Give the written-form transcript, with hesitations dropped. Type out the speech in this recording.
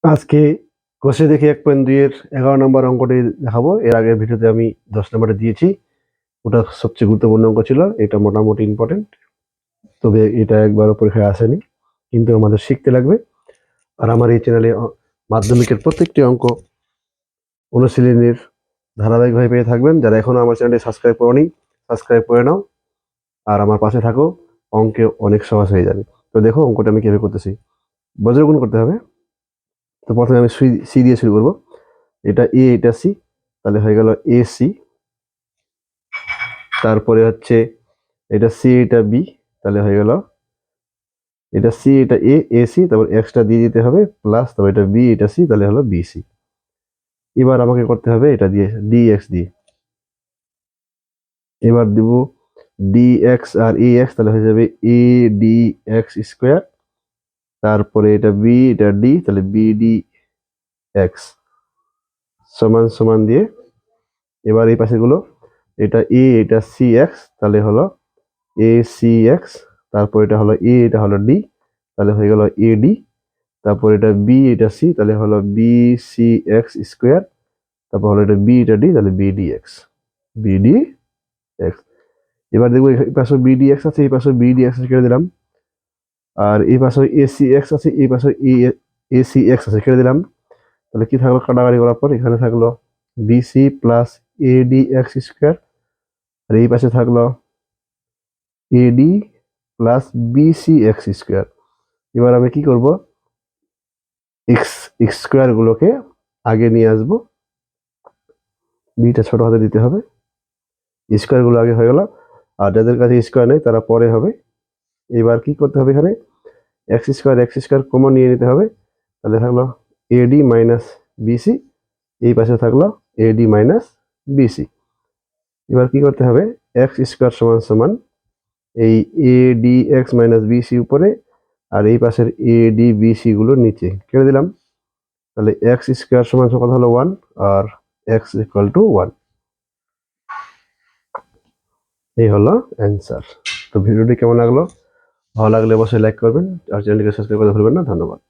আজকে কোষে দেখি 1.2 এর 11 নম্বর অঙ্কটি দেখাবো। এর আগের ভিডিওতে আমি 10 নম্বরে দিয়েছি। ওটা সবচেয়ে গুরুত্বপূর্ণ অঙ্ক ছিল। এটা মোটামুটি ইম্পর্টেন্ট। তবে এটা একবারও পরীক্ষায় আসেনি। কিন্তু আমাদের শিখতে লাগবে। আর আমার এই চ্যানেলে মাধ্যমিকের প্রত্যেকটি অঙ্ক অনুশীলনীর ধারাবাহিকভাবে পেয়ে থাকবেন। যারা এখনো আমার চ্যানেলটি সাবস্ক্রাইব করোনি, সাবস্ক্রাইব করে নাও। আর আমার পাশে থাকো, অঙ্কে অনেক সহজ হয়ে যাবে। তো দেখো অঙ্কটা আমি কিভাবে করতেছি। বজ্রগুণ করতে হবে। তো প্রথমে আমি সি দিয়ে শুরু করবো। এটা এ, এটা সি, তাহলে হয়ে গেল এ সি। তারপরে হচ্ছে এটা সি, এটা বি, তাহলে হয়ে গেল এটা সি, এটা এ, এ সি, তারপর এক্সট্রা দিয়ে দিতে হবে প্লাস, তারপর এটা বি, এটা সি, তাহলে হলো বি সি। এবার আমাকে করতে হবে এটা দিয়ে ডি এক্স দিয়ে। এবার দিব ডি এক্স আর এ এক্স, তাহলে হয়ে যাবে এ ডি এক্স স্কোয়ার। তারপরে এটা বি, এটা ডি, তাহলে বি ডি এক্স সমান সমান দিয়ে এবার এই পাশেগুলো এটা এ, এটা সি এক্স, তাহলে হলো এ সি এক্স। তারপর এটা হলো এ, এটা হলো ডি, তাহলে হয়ে গেল এ ডি। তারপর এটা বি, এটা সি, তাহলে হলো বি সি এক্স স্কোয়ার। তারপর হলো এটা বি, এটা ডি, তাহলে B D X, B D X. এবার দেখবো এই পাশে বি ডি এক্স আছে, এই পাশে বি ডি এক্স কেটে দিলাম। আর এই পাশে এ সি এক্স আছে, এই পাশে এ সি এক্স আছে, কেটে দিলাম। তাহলে কি থাকলো কাটাকাটি করার পর এখানে থাকলো B C plus A D X square. আর এই পাশে থাকলো AD plus BC X square. এবার আমি কি করব, এক্স স্কোয়ার গুলোকে আগে নিয়ে আসবো। বিটা ছোট হাতে দিতে হবে, স্কোয়ার গুলো আগে হয়ে গেল। আর যাদের কাছে স্কোয়ার নেই তারা পরে হবে। এবার কি করতে হবে, এখানে এক্স স্কোয়ার কমন নিয়ে নিতে হবে। তাহলে থাকলো এডি মাইনাস বিসি, এই পাশে থাকলো এডি মাইনাস বিসি। এবার কি করতে হবে, এক্স স্কোয়ার সমান সমান এই A D X minus B C উপরে, আর এই পাশের এ ডি বিসি গুলো নিচে কেটে দিলাম। তাহলে এক্স স্কোয়ার সমান কত হলো 1, আর এক্স ইকুয়াল টু 1। এই হলো অ্যান্সার। তো ভিডিওটি কেমন লাগলো? ভালো লাগলে অবশ্যই লাইক করবেন আর চ্যানেলটিকে সাবস্ক্রাইব করতে ভুলবেন না। ধন্যবাদ।